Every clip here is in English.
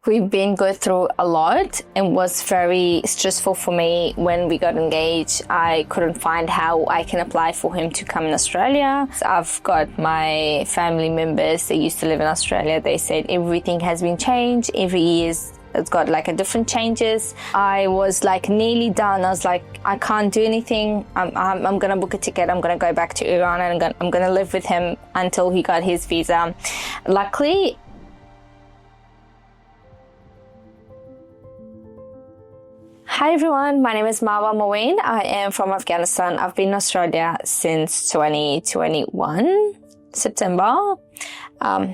We've been going through a lot. It was very stressful for me when we got engaged. I couldn't find how I can apply for him to come in Australia. So I've got my family members that used to live in Australia. They said everything has been changed. Every year it's got like a different changes. I was like nearly done. I was like, I can't do anything. I'm going to book a ticket. I'm going to go back to Iran and I'm going to live with him until he got his visa. Luckily, hi everyone, my name is Marwa Moeen. I am from Afghanistan. I've been in Australia since 2021, September,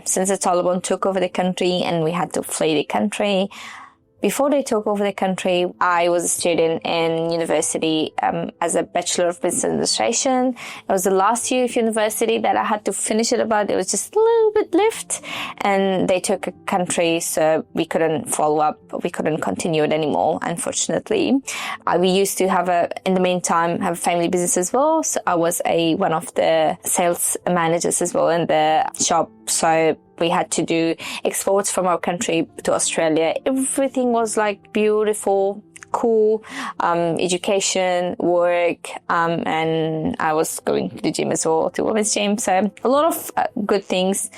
since the Taliban took over the country and we had to flee the country. Before they took over the country, I was a student in university as a Bachelor of Business Administration. It was the last year of university that I had to finish it, but it was just a little bit left. And they took a country, so we couldn't follow up. We couldn't continue it anymore, unfortunately. We used to have in the meantime, have a family business as well. So I was one of the sales managers as well in the shop. So we had to do exports from our country to Australia. Everything was like beautiful, cool, education, work, and I was going to the gym as well, to women's gym. So a lot of good things,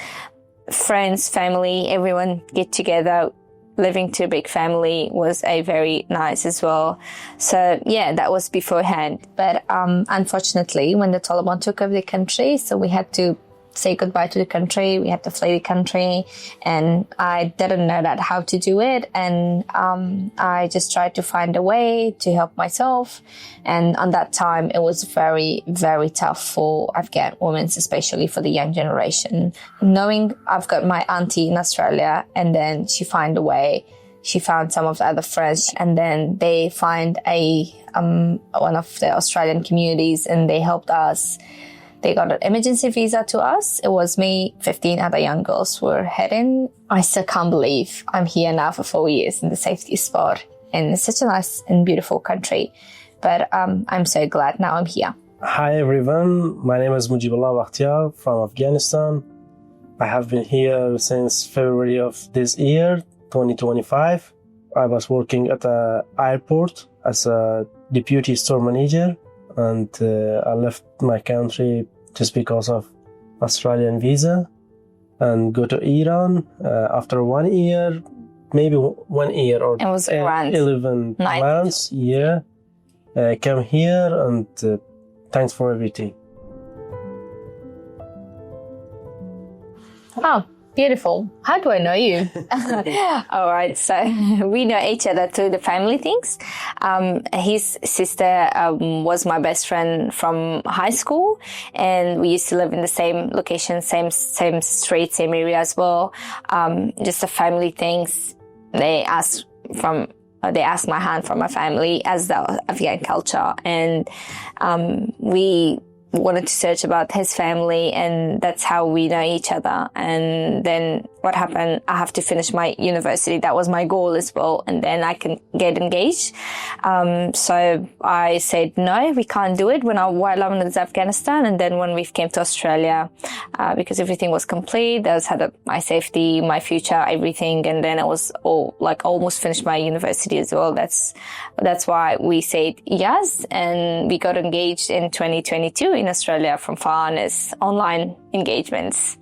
friends, family, everyone get together. Living to a big family was very nice as well. So yeah, that was beforehand. But unfortunately, when the Taliban took over the country, so we had to say goodbye to the country. We had to flee the country, and I didn't know how to do it. And I just tried to find a way to help myself. And on that time, it was very, very tough for Afghan women, especially for the young generation. Knowing I've got my auntie in Australia, and then she found a way. She found some of the other friends, and then they find one of the Australian communities, and they helped us. They got an emergency visa to us. It was me, 15 other young girls were heading. I still can't believe I'm here now for 4 years in the safety spot in such a nice and beautiful country. But I'm so glad now I'm here. Hi everyone, my name is Mujeebullah Bakhtyar from Afghanistan. I have been here since February of this year, 2025. I was working at the airport as a deputy store manager. And I left my country just because of Australian visa and go to Iran after 1 year, maybe 1 year or it was 11 months. Yeah, I came here and thanks for everything. Oh, beautiful. How do I know you? All right. So we know each other through the family things. His sister was my best friend from high school, and we used to live in the same location, same street, same area as well. Just the family things. They asked my hand from my family as the Afghan culture, and we wanted to search about his family, and that's how we know each other. And then what happened, I have to finish my university. That was my goal as well. And then I can get engaged. So I said, no, we can't do it while I'm in Afghanistan. And then when we came to Australia, because everything was complete, I had my safety, my future, everything. And then I was almost finished my university as well. That's why we said yes. And we got engaged in 2022 in Australia from far as online engagements.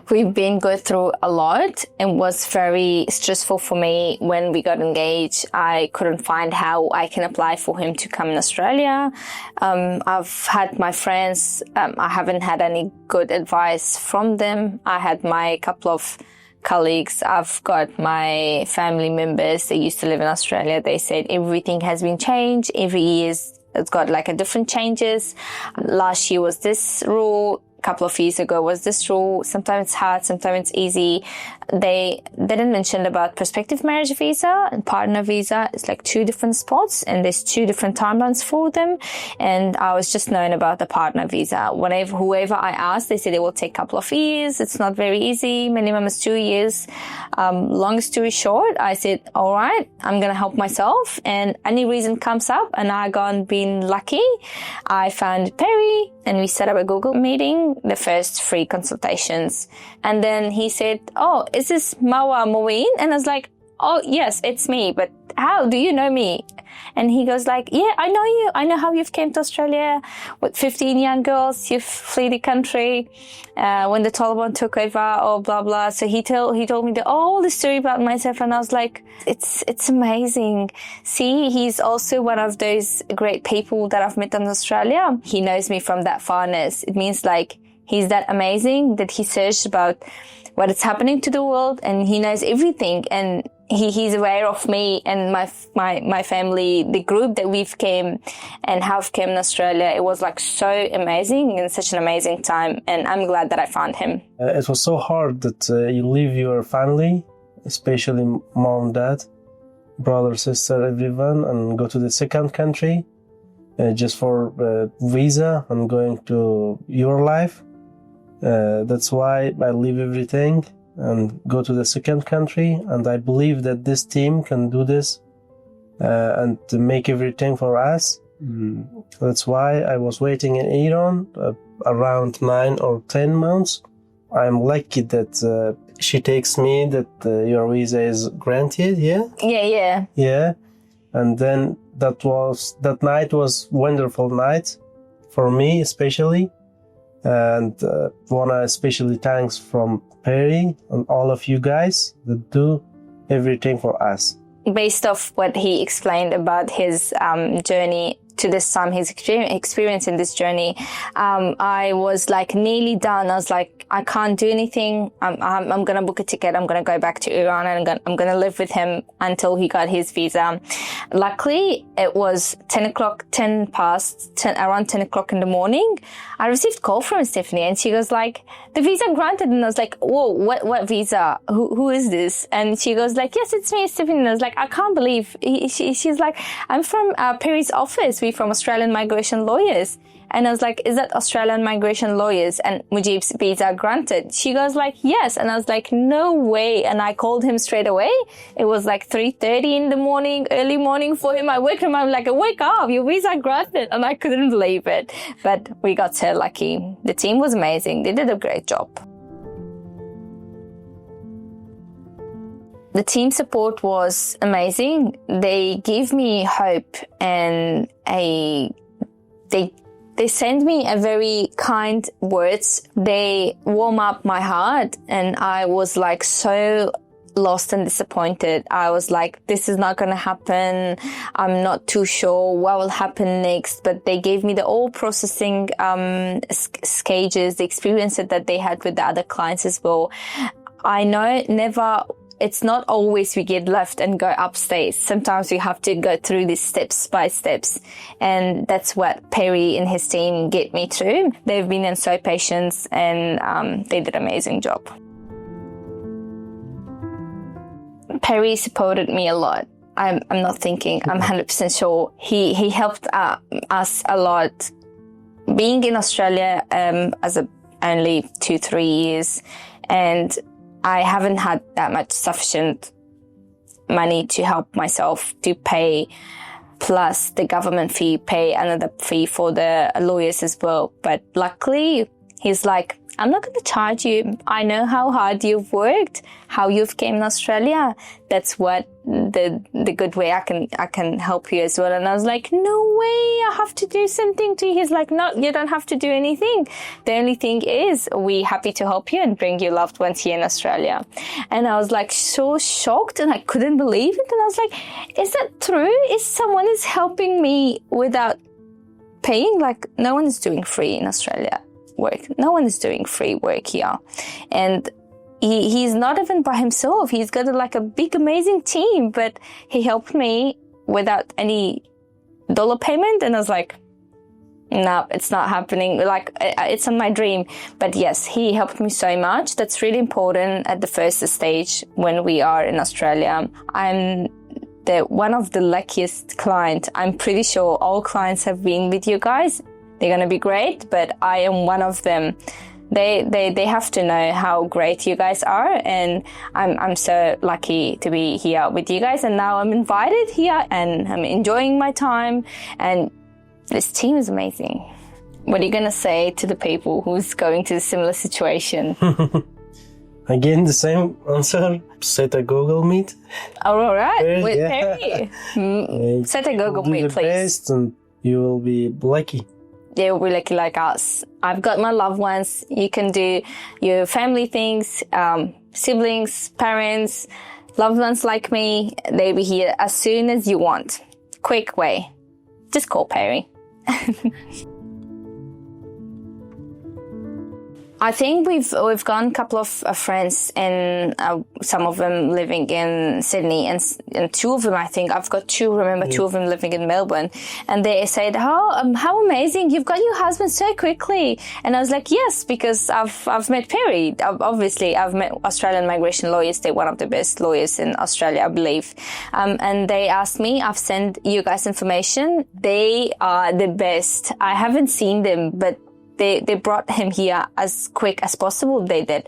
We've been going through a lot. It was very stressful for me when we got engaged. I couldn't find how I can apply for him to come in Australia. I've had my friends. I haven't had any good advice from them. I had my couple of colleagues. I've got my family members that used to live in Australia. They said everything has been changed. Every year it's got like a different changes. Last year was this rule. Couple of years ago was this rule. Sometimes it's hard, sometimes it's easy. They didn't mention about prospective marriage visa and partner visa. It's like two different spots, and there's two different timelines for them. And I was just knowing about the partner visa. Whoever I asked, they said it will take a couple of years. It's not very easy. Minimum is 2 years. Long story short, I said, all right, I'm going to help myself. And any reason comes up, and I gone being lucky. I found Perry, and we set up a Google meeting meeting, the first free consultations. And then he said, "Oh, is this Marwa Moeen?" And I was like, "Oh, yes, it's me, but how do you know me?" And he goes like, "Yeah, I know you. I know how you've came to Australia with 15 young girls. You've fled the country when the Taliban took over, or blah, blah." So he told me all the story about myself. And I was like, it's amazing. See, he's also one of those great people that I've met in Australia. He knows me from that farness. It means like he's that amazing that he searched about what is happening to the world, and he knows everything. And he's aware of me and my family, the group that we've came and have came in Australia. It was like so amazing and such an amazing time. And I'm glad that I found him. It was so hard that you leave your family, especially mom, dad, brother, sister, everyone, and go to the second country just for visa and going to your life. That's why I leave everything and go to the second country, and I believe that this team can do this and to make everything for us. That's why I was waiting in Iran around 9 or 10 months. I'm lucky that she takes me that your visa is granted. Yeah. And then that night was wonderful night for me especially. And wanna especially thanks from Perry and all of you guys that do everything for us. Based off what he explained about his journey to this time, his experience in this journey, I was like nearly done. I was like, I can't do anything. I'm going to book a ticket. I'm going to go back to Iran, and I'm going to live with him until he got his visa. Luckily, it was around 10 o'clock in the morning. I received a call from Stephanie, and she goes like, "The visa granted." And I was like, "Whoa, what visa? Who is this?" And she goes like, "Yes, it's me, Stephanie." And I was like, "I can't believe." She's like, "I'm from Perry's office. We're from Australian Migration Lawyers." And I was like, "Is that Australian Migration Lawyers and Mujeeb's visa granted?" She goes like, "Yes." And I was like, "No way." And I called him straight away. It was like 3:30 in the morning, early morning for him. I woke him up like, "Wake up, your visa granted." And I couldn't believe it. But we got so lucky. The team was amazing. They did a great job. The team support was amazing. They gave me hope, and they sent me a very kind words. They warm up my heart, and I was like so lost and disappointed. I was like, this is not going to happen. I'm not too sure what will happen next. But they gave me the all processing stages, the experiences that they had with the other clients as well. I know it's not always we get left and go upstairs. Sometimes we have to go through these steps by steps. And that's what Perry and his team get me through. They've been so patient, and they did an amazing job. Perry supported me a lot. I'm not thinking, I'm 100% sure. He helped us a lot. Being in Australia as only 2-3 years, and I haven't had that much sufficient money to help myself to pay, plus the government fee, pay another fee for the lawyers as well. But luckily, he's like, "I'm not going to charge you. I know how hard you've worked, how you've came in Australia. That's what the good way I can help you as well." And I was like, "No way, I have to do something to you." He's like, "No, you don't have to do anything. The only thing is we're happy to help you and bring your loved ones here in Australia." And I was like so shocked, and I couldn't believe it. And I was like, "Is that true? Is someone is helping me without paying? Like, no one is doing free in Australia work. No one is doing free work here." And he's not even by himself. He's got like a big, amazing team, but he helped me without any dollar payment. And I was like, no, it's not happening. Like, it's on my dream. But yes, he helped me so much. That's really important at the first stage when we are in Australia. I'm one of the luckiest clients. I'm pretty sure all clients have been with you guys. They're going to be great, but I am one of them. They have to know how great you guys are, and I'm so lucky to be here with you guys. And now I'm invited here, and I'm enjoying my time, and this team is amazing. What are you going to say to the people who's going to a similar situation? Again, the same answer. Set a Google Meet. Oh, all right. With Yeah. Perry. Set a Google Do Meet, the please. best and you will be lucky. They will be lucky like us. I've got my loved ones. You can do your family things, siblings, parents, loved ones like me. They'll be here as soon as you want. Quick way. Just call Perry. I think we've gone a couple of friends, and some of them living in Sydney, and two of them, I think I've got two of them living in Melbourne, and they said, "Oh, how amazing! You've got your husband so quickly." And I was like, "Yes, because I've met Perry. Obviously, I've met Australian migration lawyers. They're one of the best lawyers in Australia, I believe." And they asked me. I've sent you guys information. They are the best. I haven't seen them, but they brought him here as quick as possible. They did.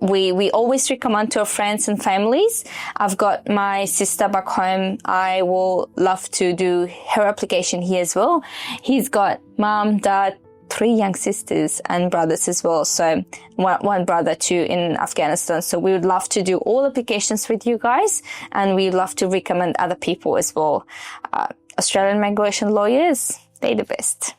We always recommend to our friends and families. I've got my sister back home. I will love to do her application here as well. He's got mom, dad, 3 young sisters and brothers as well. So one brother too in Afghanistan. So we would love to do all applications with you guys, and we love to recommend other people as well. Australian migration lawyers, they're the best.